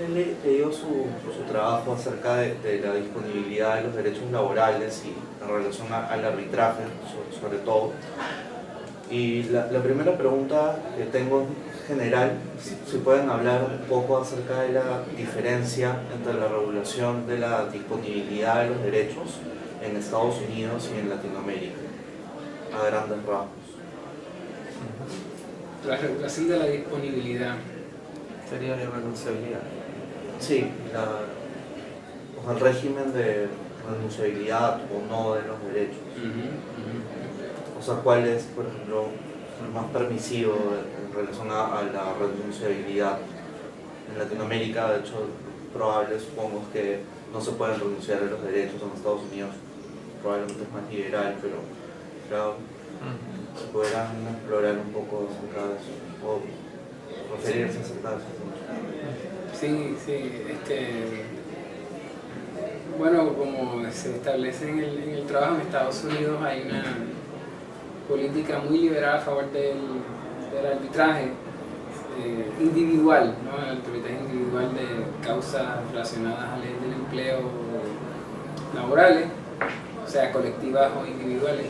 he leído su trabajo acerca de la disponibilidad de los derechos laborales y en relación al arbitraje, sobre todo. Y la primera pregunta que tengo en general, si pueden hablar un poco acerca de la diferencia entre la regulación de la disponibilidad de los derechos en Estados Unidos y en Latinoamérica, a grandes rasgos. La regulación de la disponibilidad. Sería la irrenunciabilidad. Sí, el régimen de renunciabilidad o no de los derechos. O sea, ¿cuál es, por ejemplo, el más permisivo en relación a la renunciabilidad? En Latinoamérica, de hecho, probable, supongo, que no se pueden renunciar a los derechos. En Estados Unidos probablemente es más liberal, pero claro, se podrán explorar un poco acerca de eso, o referirse acerca de eso. Sí, bueno, como se establece en el trabajo en Estados Unidos, hay una política muy liberal a favor del arbitraje individual, ¿no? El arbitraje individual de causas relacionadas a leyes del empleo laborales, o sea, colectivas o individuales.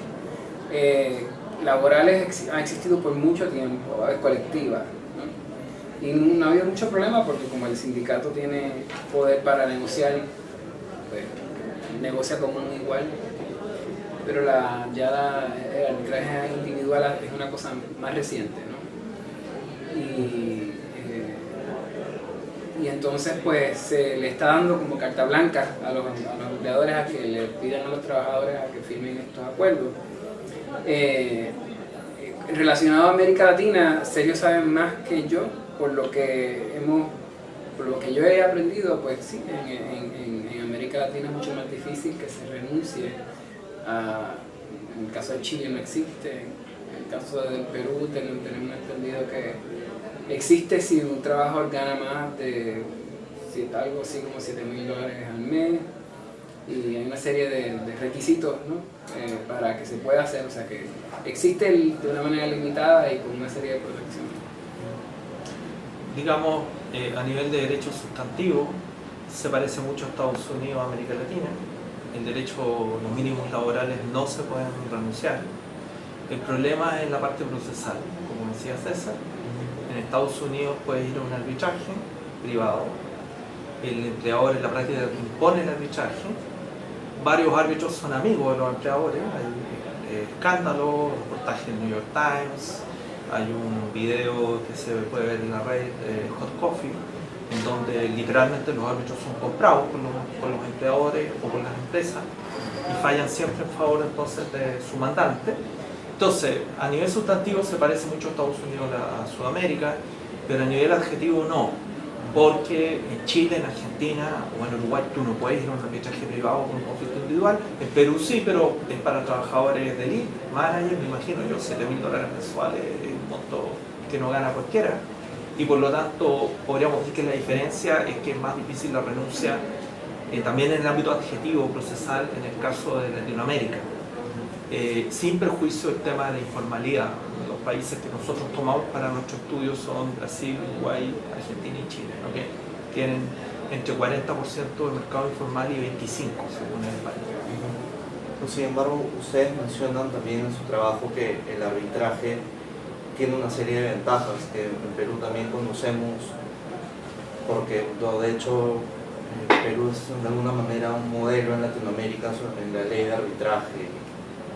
Laborales ha existido por mucho tiempo, colectivas, ¿no? Y no ha habido mucho problema porque como el sindicato tiene poder para negociar, pues, negocia como un igual, pero el arbitraje individual es una cosa más reciente, ¿no? Y entonces pues se le está dando como carta blanca a los empleadores a que le pidan a los trabajadores a que firmen estos acuerdos. Relacionado a América Latina, Sergio sabe más que yo, por lo que yo he aprendido, pues sí, en América Latina es mucho más difícil que se renuncie en el caso de Chile no existe, en el caso del Perú tenemos entendido que existe si un trabajador gana más de algo así como $7,000 al mes, y hay una serie de requisitos, ¿no? Para que se pueda hacer, o sea que existe de una manera limitada y con una serie de protecciones. Digamos, a nivel de derecho sustantivo, se parece mucho a Estados Unidos, a América Latina. El derecho, los mínimos laborales no se pueden renunciar. El problema es la parte procesal, como decía César. En Estados Unidos puedes ir a un arbitraje privado. El empleador en la práctica impone el arbitraje. Varios árbitros son amigos de los empleadores. Hay escándalos, reportajes en New York Times. Hay un video que se puede ver en la red, Hot Coffee, en donde literalmente los árbitros son comprados por los empleadores o por las empresas y fallan siempre en favor entonces de su mandante. Entonces, a nivel sustantivo se parece mucho a Estados Unidos a Sudamérica, pero a nivel adjetivo no, porque en Chile, en Argentina o en Uruguay tú no puedes ir a un arbitraje privado con un conflicto individual. En Perú sí, pero es para trabajadores de elite, manager, me imagino yo, $7,000 mensuales, un monto que no gana cualquiera. Y por lo tanto, podríamos decir que la diferencia es que es más difícil la renuncia también en el ámbito adjetivo procesal en el caso de Latinoamérica. Sin perjuicio del tema de la informalidad. Los países que nosotros tomamos para nuestro estudio son Brasil, Uruguay, Argentina y Chile, ¿no? Que tienen entre 40% de mercado informal y 25% según el país. Sin embargo, ustedes mencionan también en su trabajo que el arbitraje tiene una serie de ventajas que en Perú también conocemos, porque de hecho Perú es de alguna manera un modelo en Latinoamérica en la ley de arbitraje.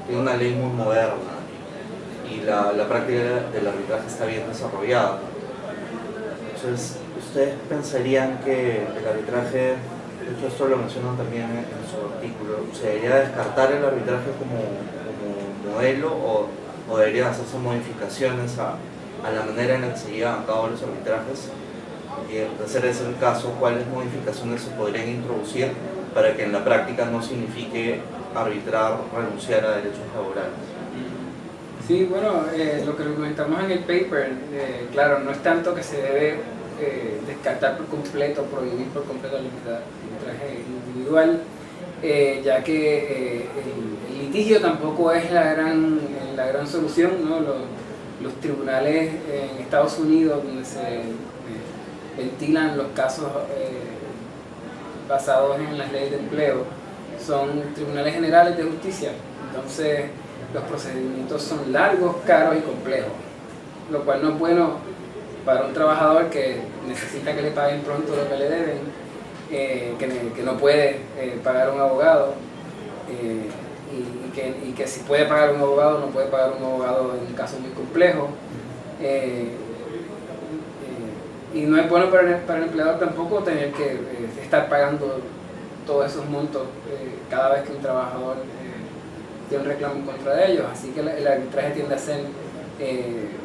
Tiene una ley muy moderna y la práctica del arbitraje está bien desarrollada. Entonces, ¿ustedes pensarían que el arbitraje, de hecho esto lo mencionan también en su artículo, se debería descartar el arbitraje como modelo o deberían hacerse modificaciones a la manera en la que se llevan a cabo los arbitrajes? Y de ser ese el caso, ¿cuáles modificaciones se podrían introducir para que en la práctica no signifique arbitrar, renunciar a derechos laborales? Sí, bueno, lo que comentamos en el paper, claro, no es tanto que se debe descartar por completo, prohibir por completo el arbitraje individual, ya que el litigio tampoco es la gran solución, ¿no? Los tribunales en Estados Unidos, donde se ventilan los casos basados en las leyes de empleo son tribunales generales de justicia. Entonces los procedimientos son largos, caros y complejos, lo cual no es bueno para un trabajador que necesita que le paguen pronto lo que le deben, que no puede pagar un abogado, y que si puede pagar un abogado, no puede pagar un abogado en un caso muy complejo. Y no es bueno para el empleador tampoco tener que estar pagando todos esos montos cada vez que un trabajador tiene un reclamo en contra de ellos. Así que el arbitraje tiende a ser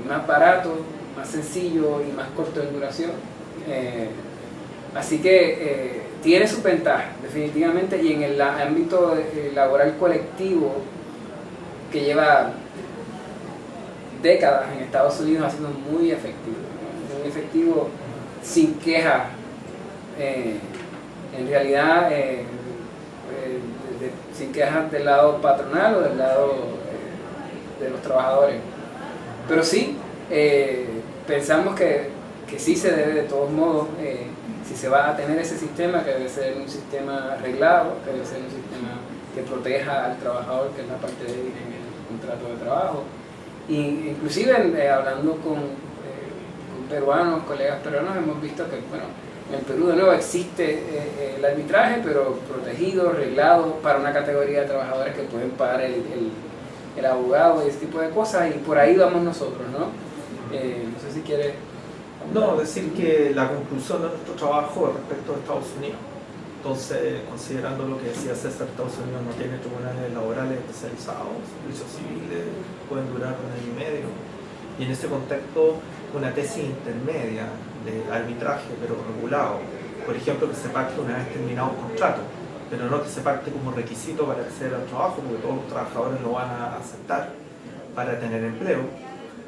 más barato, más sencillo y más corto en duración. Así que tiene sus ventajas, definitivamente, y en el ámbito laboral colectivo, que lleva décadas en Estados Unidos, ha sido muy efectivo, sin queja. En realidad, sin quejas del lado patronal o del lado de los trabajadores. Pero sí, pensamos que sí se debe, de todos modos, si se va a tener ese sistema, que debe ser un sistema arreglado, que debe ser un sistema que proteja al trabajador, que es la parte débil en el contrato de trabajo. Y inclusive hablando con peruanos, colegas peruanos, hemos visto que, bueno, en Perú de nuevo existe el arbitraje, pero protegido, arreglado para una categoría de trabajadores que pueden pagar el abogado y ese tipo de cosas, y por ahí vamos nosotros, ¿no? No sé si quieres... No, decir que la conclusión de nuestro trabajo respecto a Estados Unidos. Entonces, considerando lo que decía César, Estados Unidos no tiene tribunales laborales especializados, juicios civiles pueden durar 1 año y medio. Y en ese contexto, una tesis intermedia de arbitraje, pero regulado, por ejemplo, que se pacte una vez terminado un contrato, pero no que se pacte como requisito para acceder al trabajo, porque todos los trabajadores lo van a aceptar para tener empleo,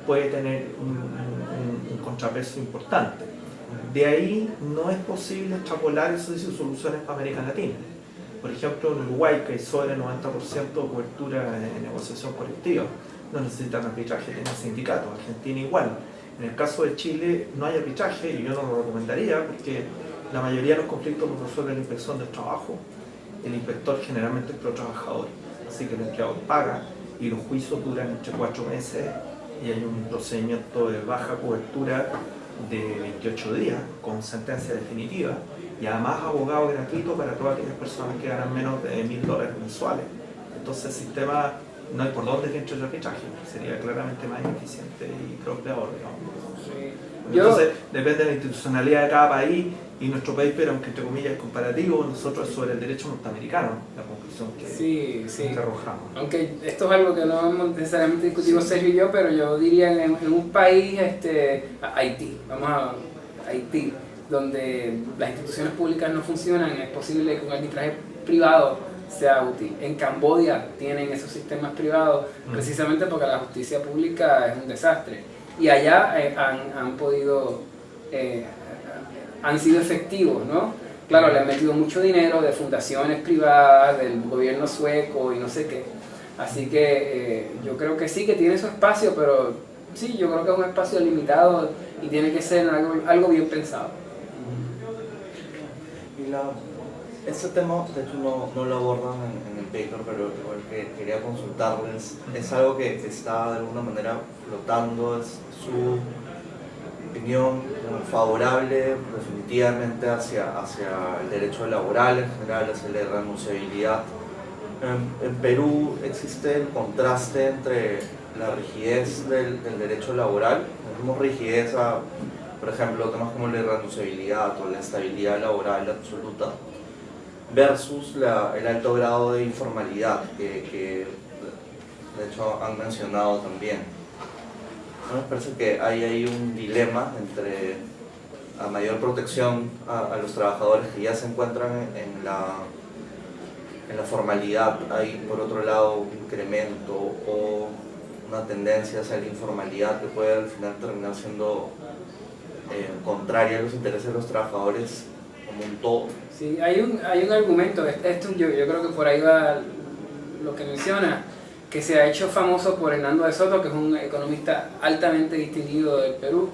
puede tener un contrapeso importante. De ahí no es posible extrapolar esas soluciones para América Latina. Por ejemplo, en Uruguay, que hay sobre el 90% de cobertura en negociación colectiva, no necesitan arbitraje, tienen sindicatos. Argentina igual. En el caso de Chile no hay arbitraje, y yo no lo recomendaría, porque la mayoría de los conflictos los resuelve la inspección del trabajo. El inspector generalmente es pro trabajador, así que el empleador paga, y los juicios duran entre 4 meses, y hay un procedimiento de baja cobertura de 28 días con sentencia definitiva, y además abogado gratuito para todas aquellas personas que ganan menos de $1.000 mensuales. Entonces el sistema no hay por dónde que entre el arbitraje, sería claramente más eficiente y procreador, digamos. Sí. Entonces depende de la institucionalidad de cada país, y nuestro paper, aunque entre comillas es comparativo, nosotros es sobre el derecho norteamericano, la conclusión que arrojamos. Aunque esto es algo que no hemos necesariamente discutido Sergio y yo, pero yo diría en un país, Haití, vamos a Haití, donde las instituciones públicas no funcionan, es posible que un arbitraje privado sea útil. En Camboya tienen esos sistemas privados precisamente porque la justicia pública es un desastre, y allá han podido... han sido efectivos, ¿no? Claro, le han metido mucho dinero de fundaciones privadas, del gobierno sueco y no sé qué. Así que yo creo que sí, que tiene su espacio, pero sí, yo creo que es un espacio limitado y tiene que ser algo bien pensado. Y este tema, de hecho, no lo abordan en el paper, pero igual que quería consultarles, es algo que está de alguna manera flotando, es su opinión favorable definitivamente hacia el derecho laboral en general, hacia la irrenunciabilidad. En Perú existe el contraste entre la rigidez del derecho laboral, tenemos rigidez a, por ejemplo, temas como la irrenunciabilidad o la estabilidad laboral absoluta, versus el alto grado de informalidad que de hecho han mencionado también. ¿No? Me parece que hay ahí un dilema entre a mayor protección a los trabajadores que ya se encuentran en la formalidad, hay por otro lado un incremento o una tendencia hacia la informalidad que puede al final terminar siendo contraria a los intereses de los trabajadores como un todo. Sí, hay un argumento, esto yo creo que por ahí va lo que menciona, que se ha hecho famoso por Hernando de Soto, que es un economista altamente distinguido del Perú,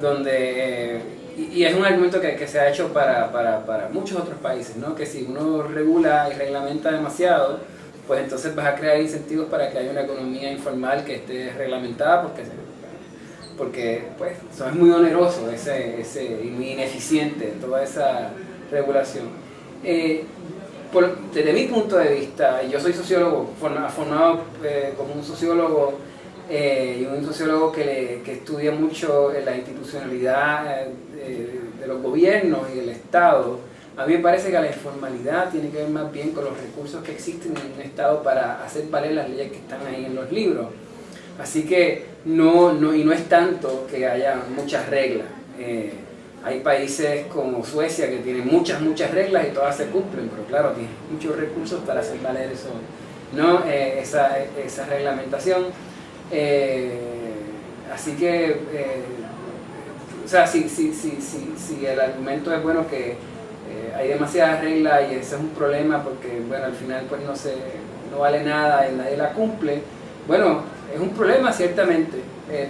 donde y es un argumento que se ha hecho para muchos otros países, ¿no? Que si uno regula y reglamenta demasiado, pues entonces vas a crear incentivos para que haya una economía informal que esté reglamentada, porque pues, eso es muy oneroso y muy ineficiente toda esa regulación. Desde mi punto de vista, yo soy sociólogo, formado como un sociólogo, y un sociólogo que estudia mucho la institucionalidad de los gobiernos y del Estado. A mí me parece que la informalidad tiene que ver más bien con los recursos que existen en un Estado para hacer valer las leyes que están ahí en los libros. Así que no es tanto que haya muchas reglas. Hay países como Suecia que tienen muchas reglas y todas se cumplen, pero claro, tienen muchos recursos para hacer valer eso, ¿no? Esa reglamentación. Así que, o sea, si el argumento es bueno que hay demasiadas reglas y ese es un problema porque, bueno, al final pues no vale nada y nadie la cumple, bueno, es un problema ciertamente,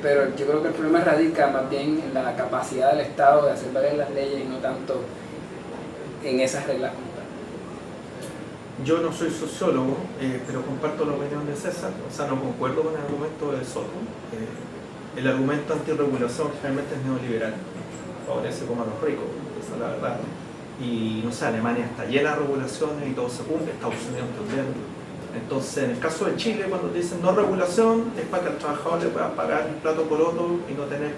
pero yo creo que el problema radica más bien en la capacidad del Estado de hacer valer las leyes y no tanto en esas reglas. Yo no soy sociólogo, pero comparto la opinión de César, o sea, no concuerdo con el argumento de Soto. El argumento antirregulación realmente es neoliberal, favorece como a los ricos, esa es la verdad. Y no sé, Alemania está llena de regulaciones y todo se cumple, Estados Unidos también. Entonces, en el caso de Chile, cuando dicen no regulación, es para que al trabajador le puedan pagar un plato por otro y no tener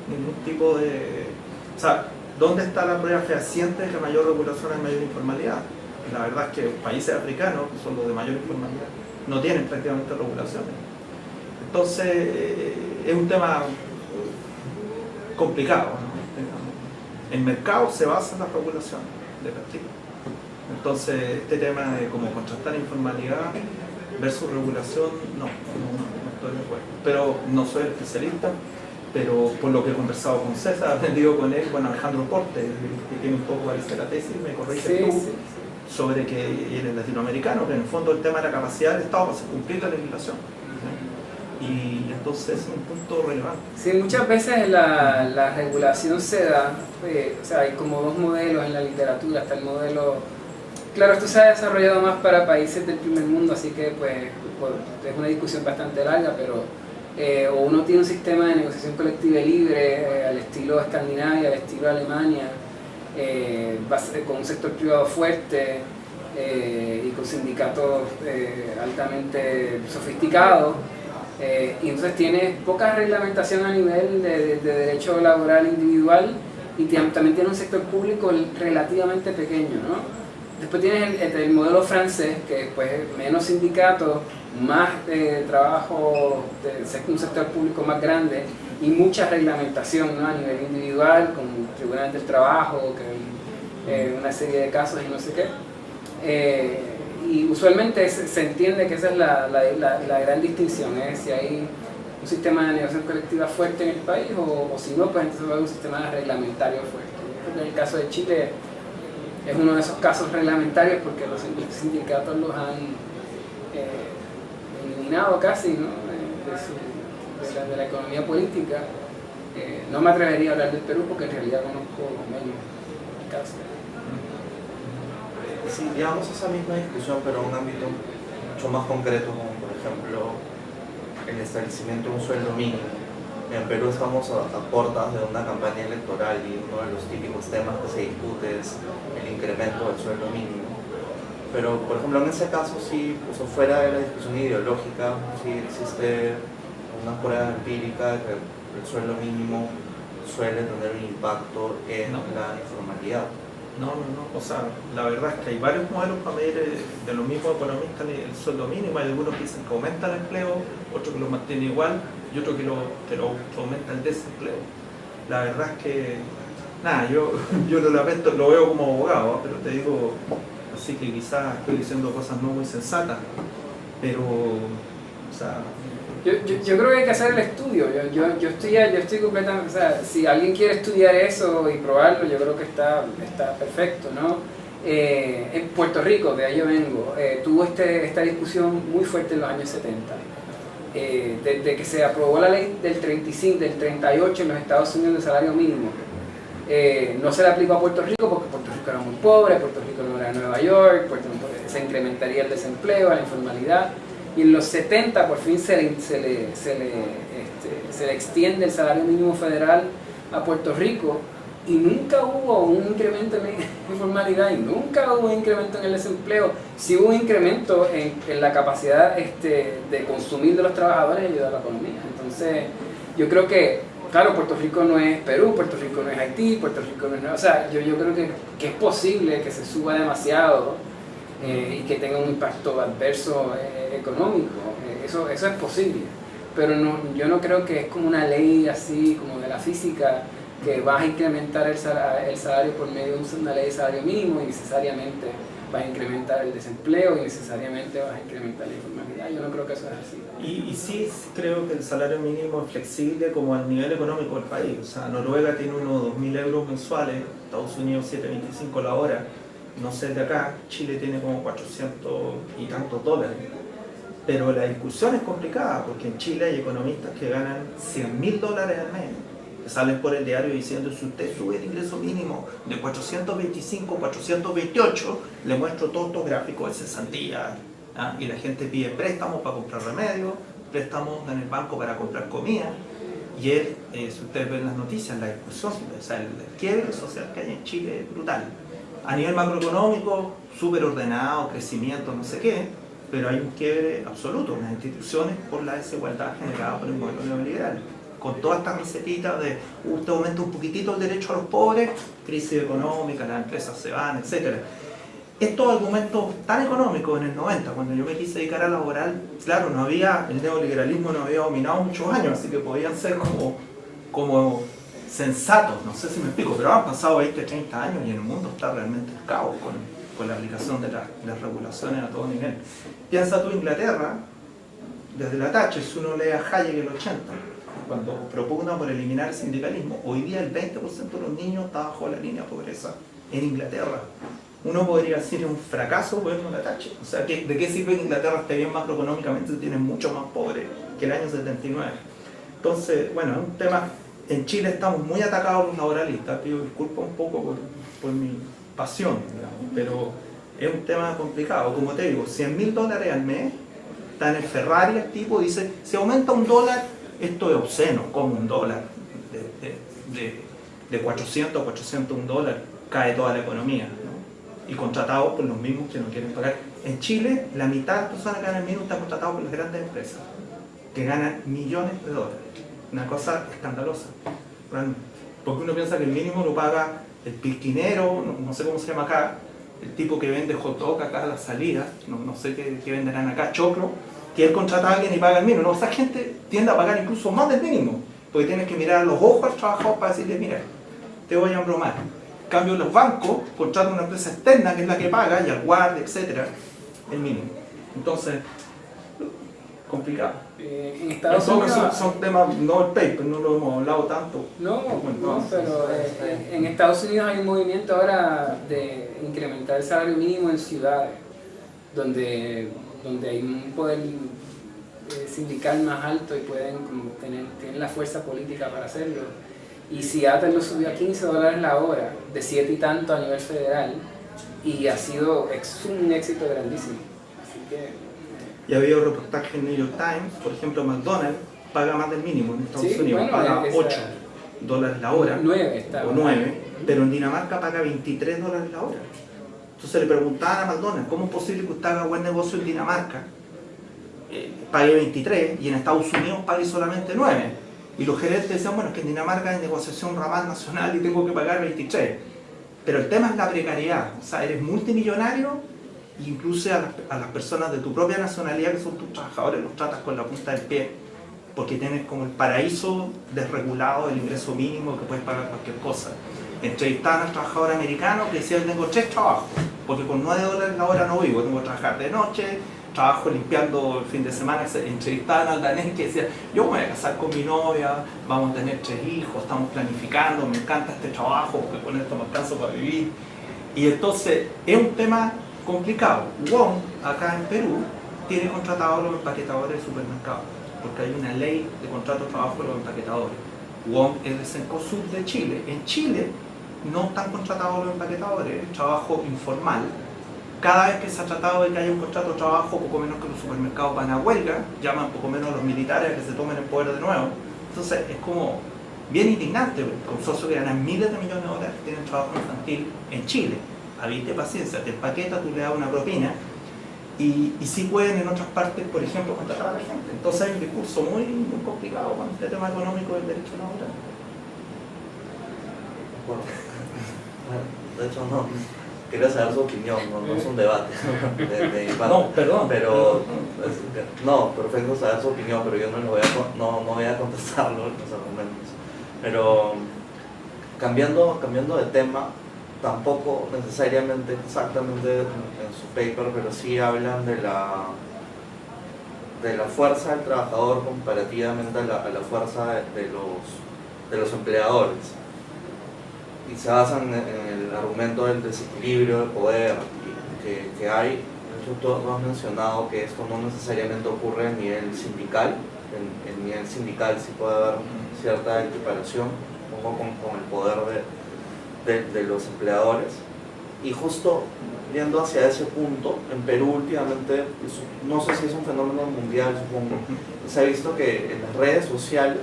ningún tipo de... O sea, ¿dónde está la prueba fehaciente de que mayor regulación hay mayor informalidad? La verdad es que países africanos, que son los de mayor informalidad, no tienen prácticamente regulaciones. Entonces, es un tema complicado, ¿no? El mercado se basa en las regulaciones de partida. Entonces, este tema de cómo contrastar informalidad versus regulación, no estoy de acuerdo. Pero no soy especialista, pero por lo que he conversado con César, he aprendido con él, bueno, Alejandro Porte, que tiene un poco de la tesis, me corrige tú, sobre que él es latinoamericano, que en el fondo el tema de la capacidad del Estado para cumplir la legislación. Y entonces es un punto relevante. Sí, muchas veces la regulación se da, o sea, hay como dos modelos en la literatura, está el modelo, claro, esto se ha desarrollado más para países del primer mundo, así que pues es una discusión bastante larga, pero o uno tiene un sistema de negociación colectiva y libre al estilo Escandinavia, al estilo Alemania, con un sector privado fuerte y con sindicatos altamente sofisticados. Y entonces tienes poca reglamentación a nivel de derecho laboral individual y también tiene un sector público relativamente pequeño, ¿no? Después tienes el modelo francés, que pues menos sindicatos, más trabajo, un sector público más grande y mucha reglamentación, ¿no? A nivel individual, con tribunales del trabajo, una serie de casos y no sé qué. Y usualmente se entiende que esa es la gran distinción, si hay un sistema de negociación colectiva fuerte en el país o si no, pues entonces va a haber un sistema reglamentario fuerte. En el caso de Chile es uno de esos casos reglamentarios porque los sindicatos los han eliminado casi, ¿no? de la economía política. No me atrevería a hablar del Perú porque en realidad conozco menos casos. Sí, digamos esa misma discusión, pero en un ámbito mucho más concreto, como por ejemplo el establecimiento de un sueldo mínimo. En Perú estamos a puertas de una campaña electoral y uno de los típicos temas que se discute es el incremento del sueldo mínimo. Pero, por ejemplo, en ese caso, sí, pues, fuera de la discusión ideológica, sí existe una prueba empírica de que el sueldo mínimo suele tener un impacto en la informalidad. No, o sea, la verdad es que hay varios modelos para medir de los mismos economistas el sueldo mínimo. Hay algunos que dicen que aumenta el empleo, otros que lo mantiene igual y otros que lo aumenta el desempleo. La verdad es que, nada, yo lo lamento, lo veo como abogado, ¿eh? Pero te digo, así que quizás estoy diciendo cosas no muy sensatas, pero, o sea... Yo creo que hay que hacer el estudio. Yo estoy completamente, o sea, si alguien quiere estudiar eso y probarlo, yo creo que está perfecto, ¿no? En Puerto Rico, de ahí yo vengo, tuvo esta discusión muy fuerte en los años 70. Desde que se aprobó la ley del 38 en los Estados Unidos de salario mínimo, No se le aplicó a Puerto Rico porque Puerto Rico era muy pobre, Puerto Rico no era Nueva York, se incrementaría el desempleo, la informalidad. Y en los 70 por fin se le extiende el salario mínimo federal a Puerto Rico y nunca hubo un incremento en la informalidad y nunca hubo un incremento en el desempleo. Sí hubo un incremento en la capacidad de consumir de los trabajadores y ayudar a la economía. Entonces yo creo que, claro, Puerto Rico no es Perú, Puerto Rico no es Haití, Puerto Rico no es... O sea, yo creo que es posible que se suba demasiado y que tenga un impacto adverso económico. Eso es posible. Pero yo no creo que es como una ley así, como de la física, que vas a incrementar el salario por medio de una ley de salario mínimo y necesariamente vas a incrementar el desempleo y necesariamente vas a incrementar la informalidad. Yo no creo que eso es así. Y sí creo que el salario mínimo es flexible como al nivel económico del país. O sea, Noruega tiene unos 2.000 euros mensuales, Estados Unidos 7.25 la hora, no sé de acá, Chile tiene como 400 y tantos dólares. Pero la discusión es complicada porque en Chile hay economistas que ganan $100.000 al mes, que salen por el diario diciendo: si usted sube el ingreso mínimo de 425, 428, le muestro todos estos gráficos de cesantía, ¿ah? Y la gente pide préstamos para comprar remedios, préstamos en el banco para comprar comida. Y él, si ustedes ven las noticias, la discusión, o sea, el quiebre social que hay en Chile es brutal. A nivel macroeconómico, súper ordenado, crecimiento, no sé qué, pero hay un quiebre absoluto en las instituciones por la desigualdad generada por el modelo neoliberal. Con todas estas recetitas de usted aumenta un poquitito el derecho a los pobres, crisis económica, las empresas se van, etc. Estos argumentos tan económicos en el 90, cuando yo me quise dedicar a laboral, claro, el neoliberalismo no había dominado muchos años, así que podían ser como sensatos, no sé si me explico, pero han pasado 20, 30 años y el mundo está realmente el caos con la aplicación de las regulaciones a todo nivel. Piensa tú Inglaterra, desde la Thatcher, si uno lee a Hayek en el 80, cuando propugna por eliminar el sindicalismo, hoy día el 20% de los niños está bajo la línea de pobreza en Inglaterra. Uno podría decir es un fracaso gobierno de la Thatcher. O sea, ¿de qué sirve que Inglaterra esté bien macroeconómicamente si tiene mucho más pobres que el año 79? Entonces, bueno, es un tema. En Chile estamos muy atacados los laboralistas, pido disculpas un poco por mi pasión, digamos, pero es un tema complicado. Como te digo, $100.000 al mes, está en el Ferrari el tipo, dice: si aumenta $1, esto es obsceno, como $1 de 400 a 401 $, cae toda la economía, ¿no? Y contratados por los mismos que no quieren pagar. En Chile, la mitad de las personas que ganan el mínimo están contratados por las grandes empresas, que ganan millones de dólares. Una cosa escandalosa, realmente. Porque uno piensa que el mínimo lo paga el pisquinero, no sé cómo se llama acá, el tipo que vende hot dog acá a la salida, no sé qué venderán acá, choclo, que él contrata a alguien y paga el mínimo. No, esa gente tiende a pagar incluso más del mínimo, porque tienes que mirar a los ojos al trabajador para decirle: mira, te voy a embromar. En cambio, los bancos contratan a una empresa externa que es la que paga, y al guardia, etcétera, el mínimo. Entonces, complicado. En Estados Unidos son temas, no el paper, no lo hemos hablado tanto. Pero en Estados Unidos hay un movimiento ahora de incrementar el salario mínimo en ciudades, donde hay un poder sindical más alto y tienen la fuerza política para hacerlo. Y Seattle lo subió a $15 la hora, de 7 y tanto a nivel federal, y es un éxito grandísimo. Así que... Y ha habido reportajes en New York Times, por ejemplo, McDonald's paga más del mínimo en Estados Unidos, paga $8 la hora, 9, pero en Dinamarca paga $23 la hora. Entonces le preguntaban a McDonald's: ¿cómo es posible que usted haga buen negocio en Dinamarca, pague 23 y en Estados Unidos pague solamente 9? Y los gerentes decían: bueno, es que en Dinamarca hay negociación ramal nacional y tengo que pagar 23. Pero el tema es la precariedad, o sea, eres multimillonario, incluso a las personas de tu propia nacionalidad, que son tus trabajadores, los tratas con la punta del pie, porque tienes como el paraíso desregulado del ingreso mínimo, que puedes pagar cualquier cosa. Entrevistaban al trabajador americano que decía: tengo 3 trabajos, porque con $9 la hora no vivo, tengo que trabajar de noche, trabajo limpiando el fin de semana. Entrevistaban al danés que decía: yo me voy a casar con mi novia, vamos a tener 3 hijos, estamos planificando, me encanta este trabajo porque con esto me alcanzo para vivir. Y entonces es un tema complicado. WOM, acá en Perú, tiene contratados a los empaquetadores de supermercados, porque hay una ley de contrato de trabajo de los empaquetadores. WOM es de Cencosud de Chile. En Chile, no están contratados los empaquetadores, es trabajo informal. Cada vez que se ha tratado de que haya un contrato de trabajo, poco menos que los supermercados van a huelga, llaman poco menos a los militares a que se tomen el poder de nuevo. Entonces es como bien indignante, consorcios que ganan miles de millones de dólares que tienen trabajo infantil en Chile. Habite paciencia, te empaqueta, tú le das una propina y sí pueden en otras partes, por ejemplo, contratar a la gente. Entonces hay un discurso muy complicado con este tema económico del derecho laboral. Bueno, de hecho no, quería saber su opinión, no es un debate de mi parte. No, perdón. Pero, no, perfecto saber su opinión, pero yo no voy a contestarlo los argumentos. Pero cambiando de tema, tampoco necesariamente exactamente en su paper, pero sí hablan de la fuerza del trabajador comparativamente a la fuerza de los empleadores. Y se basan en el argumento del desequilibrio de poder que hay. De hecho, tú has mencionado que esto no necesariamente ocurre a nivel sindical. En nivel sindical sí puede haber cierta equiparación con el poder de los empleadores. Y justo yendo hacia ese punto, en Perú últimamente, no sé si es un fenómeno mundial, supongo, se ha visto que en las redes sociales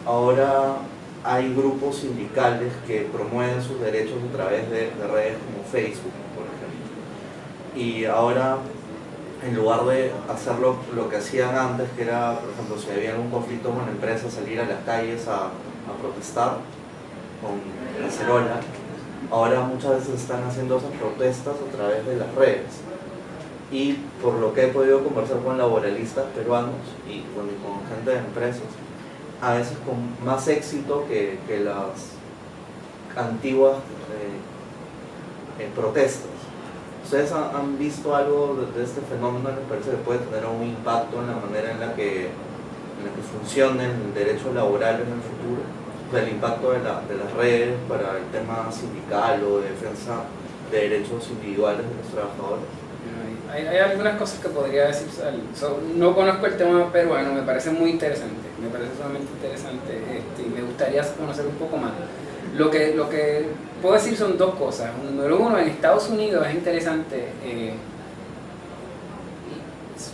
ahora hay grupos sindicales que promueven sus derechos a través de redes como Facebook, por ejemplo. Y ahora, en lugar de hacer lo que hacían antes, que era, por ejemplo, si había algún conflicto con la empresa, salir a las calles a protestar con cacerola, ahora muchas veces están haciendo esas protestas a través de las redes. Y por lo que he podido conversar con laboralistas peruanos y con gente de empresas, a veces con más éxito que las antiguas protestas. ¿Ustedes han visto algo de este fenómeno? ¿Les parece que puede tener un impacto en la manera en la que funcione el derecho laboral en el futuro? O sea, el impacto de las redes para el tema sindical o de defensa de derechos individuales de los trabajadores. Hay algunas cosas que podría decir. No conozco el tema peruano, me parece muy interesante, me parece sumamente interesante y me gustaría conocer un poco más. Lo que puedo decir son dos cosas. Número uno, en Estados Unidos es interesante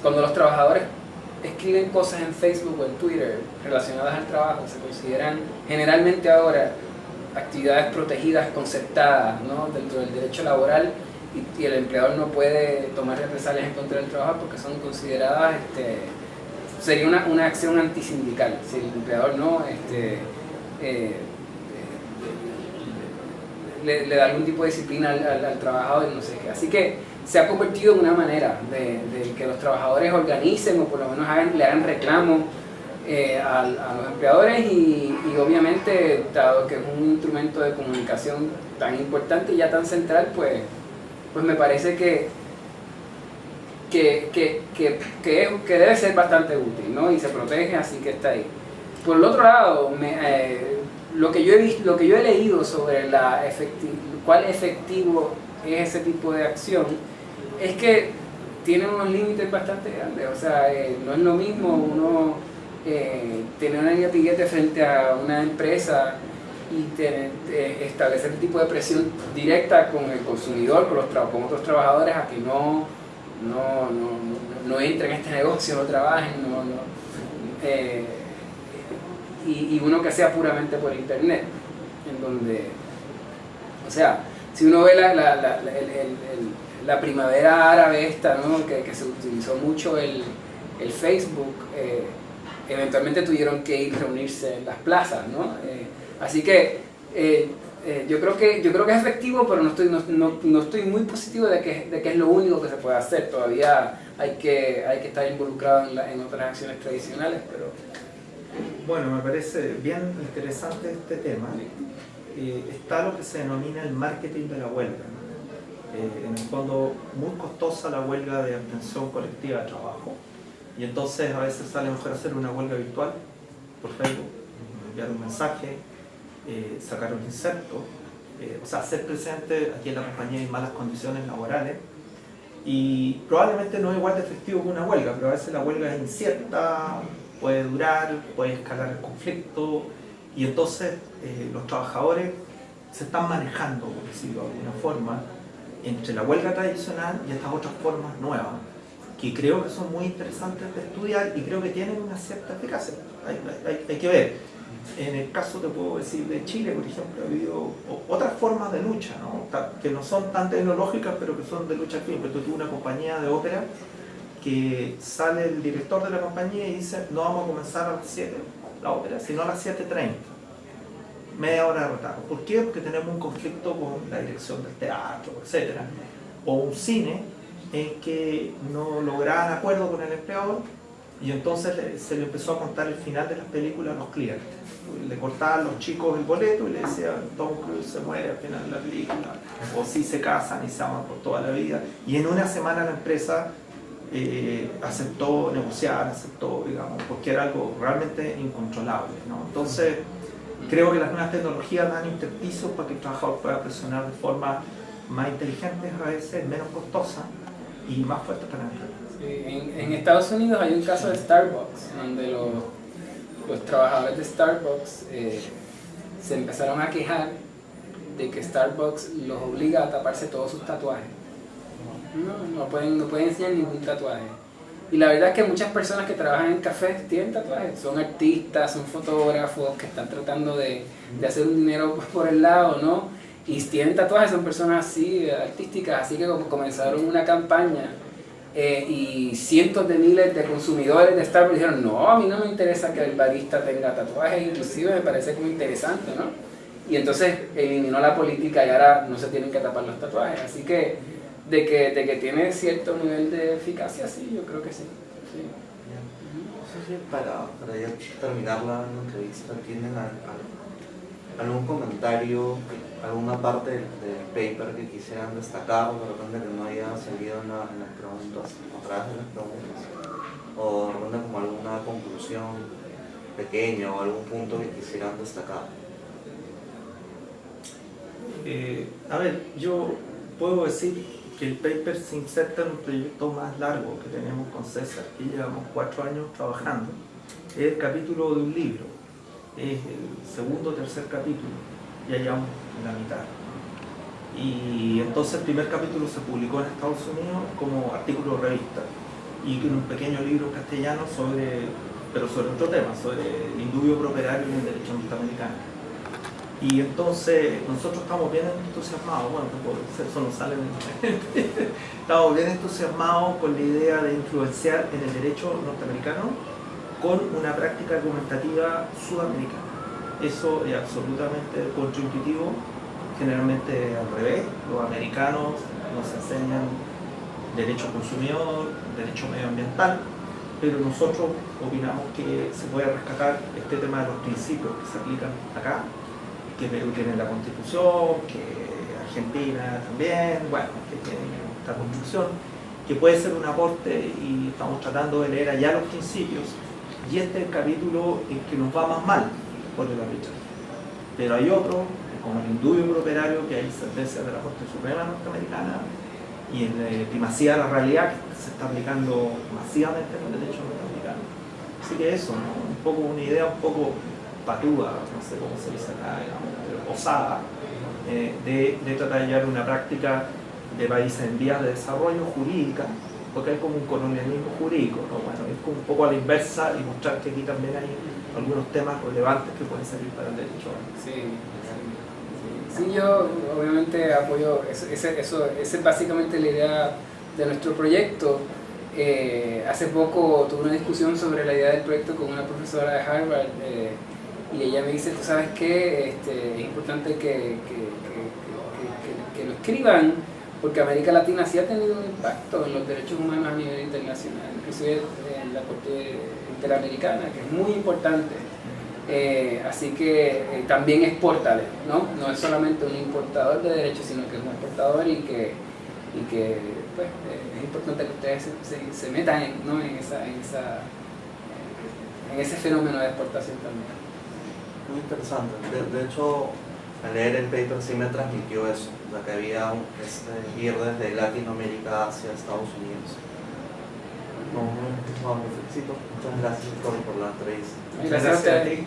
cuando los trabajadores escriben cosas en Facebook o en Twitter relacionadas al trabajo, se consideran generalmente ahora actividades protegidas, concertadas, ¿no?, dentro del derecho laboral, y el empleador no puede tomar represalias en contra del trabajo porque son consideradas, sería una acción antisindical si el empleador no le da algún tipo de disciplina al trabajador y no sé qué. Así que se ha convertido en una manera de que los trabajadores organicen o por lo menos le hagan reclamo a los empleadores y obviamente, dado que es un instrumento de comunicación tan importante y ya tan central, pues me parece que debe ser bastante útil, ¿no? Y se protege, así que está ahí. Por el otro lado, lo que yo he leído sobre cuál efectivo es ese tipo de acción es que tiene unos límites bastante grandes. O sea, no es lo mismo uno tener una gatillete frente a una empresa y establecer un tipo de presión directa con el consumidor, con otros trabajadores, a que no entren en este negocio, no trabajen, y uno que sea puramente por internet, en donde, o sea, si uno ve la primavera árabe esta, ¿no?, que se utilizó mucho el Facebook, eventualmente tuvieron que ir a reunirse en las plazas, ¿no? Así que yo creo que es efectivo, pero no estoy muy positivo de que es lo único que se puede hacer. Todavía hay que estar involucrado en otras acciones tradicionales, pero... Bueno, me parece bien interesante este tema. Está lo que se denomina el marketing de la huelga. En el fondo, muy costosa la huelga de obtención colectiva de trabajo. Y entonces a veces sale mejor hacer una huelga virtual por Facebook, enviar un mensaje, sacar un inserto, o sea, ser presente. Aquí en la compañía hay malas condiciones laborales y probablemente no es igual de efectivo que una huelga, pero a veces la huelga es incierta, puede durar, puede escalar el conflicto, y entonces los trabajadores se están manejando, por decirlo de alguna forma, entre la huelga tradicional y estas otras formas nuevas, que creo que son muy interesantes de estudiar y creo que tienen una cierta eficacia. Hay que ver. En el caso, te puedo decir, de Chile, por ejemplo, ha habido otras formas de lucha, ¿no? Que no son tan tecnológicas, pero que son de lucha al fin. Pero tuve una compañía de ópera que sale el director de la compañía y dice: no vamos a comenzar a las 7 la ópera, sino a las 7:30. Media hora de retardo. ¿Por qué? Porque tenemos un conflicto con la dirección del teatro, etc. O un cine en que no lograban acuerdo con el empleador y entonces se le empezó a contar el final de las películas a los clientes. Le cortaban los chicos el boleto y le decían: Tom Cruise se muere al final de la película, o si se casan y se aman por toda la vida. Y en una semana la empresa aceptó negociar, digamos, porque era algo realmente incontrolable, ¿no? Entonces, creo que las nuevas tecnologías dan intersticios para que el trabajador pueda presionar de forma más inteligente, a veces menos costosa y más fuerte para la empresa. Sí, en Estados Unidos hay un caso de Starbucks, donde los trabajadores de Starbucks se empezaron a quejar de que Starbucks los obliga a taparse todos sus tatuajes. No pueden enseñar ningún tatuaje. Y la verdad es que muchas personas que trabajan en cafés tienen tatuajes. Son artistas, son fotógrafos que están tratando de hacer un dinero por el lado, ¿no? Y tienen tatuajes, son personas así, artísticas. Así que comenzaron una campaña y cientos de miles de consumidores de Starbucks dijeron: no, a mí no me interesa que el barista tenga tatuajes, inclusive me parece como interesante, ¿no? Y entonces eliminó la política y ahora no se tienen que tapar los tatuajes. Así que de que tiene cierto nivel de eficacia, sí, yo creo que sí. Sí, para ya terminar la entrevista, ¿tienen algún comentario, alguna parte del paper que quisieran destacar, de repente que no haya salido en las preguntas, atrás de las preguntas? O de repente como alguna conclusión pequeña o algún punto que quisieran destacar. A ver, yo puedo decir que el paper se inserta en un proyecto más largo que tenemos con César, que llevamos 4 años trabajando. Es el capítulo de un libro, es el segundo o tercer capítulo, ya llevamos la mitad. Y entonces el primer capítulo se publicó en Estados Unidos como artículo de revista y un pequeño libro castellano sobre otro tema, sobre el indubio properario en el derecho norteamericano. Y entonces nosotros estamos bien entusiasmados, bueno, eso no sale estamos bien entusiasmados con la idea de influenciar en el derecho norteamericano con una práctica argumentativa sudamericana. Eso es absolutamente contraintuitivo, generalmente al revés. Los americanos nos enseñan derecho consumidor, derecho medioambiental, pero nosotros opinamos que se puede rescatar este tema de los principios que se aplican acá, que Perú tiene la Constitución, que Argentina también, bueno, que tiene esta construcción, que puede ser un aporte y estamos tratando de leer allá los principios. Y este es el capítulo en que nos va más mal por el arbitraje. Pero hay otro, como el indubio properario, que hay sentencias de la Corte Suprema norteamericana y en la primacía de la realidad que se está aplicando masivamente en el derecho norteamericano. Así que eso, ¿no? Un poco una idea un poco patúa, no sé cómo se dice acá, digamos, pero osada, de tratar de llevar una práctica de países en vías de desarrollo jurídica, porque hay como un colonialismo jurídico, ¿no? Bueno, es como un poco a la inversa y mostrar que aquí también hay algunos temas relevantes que pueden servir para el derecho. Sí, yo obviamente apoyo, esa es básicamente la idea de nuestro proyecto. Hace poco tuve una discusión sobre la idea del proyecto con una profesora de Harvard y ella me dice: tú sabes qué, es importante que lo escriban, porque América Latina sí ha tenido un impacto en los derechos humanos a nivel internacional, inclusive en la Corte Interamericana, que es muy importante. Así que también exportale, ¿no? No es solamente un importador de derechos, sino que es un exportador y que pues, es importante que ustedes se metan ¿no? en ese fenómeno de exportación también. Muy interesante. De hecho, al leer el paper sí me transmitió eso, que había ir desde Latinoamérica hacia Estados Unidos. Felicito. Muchas gracias por la entrevista. Gracias a ti.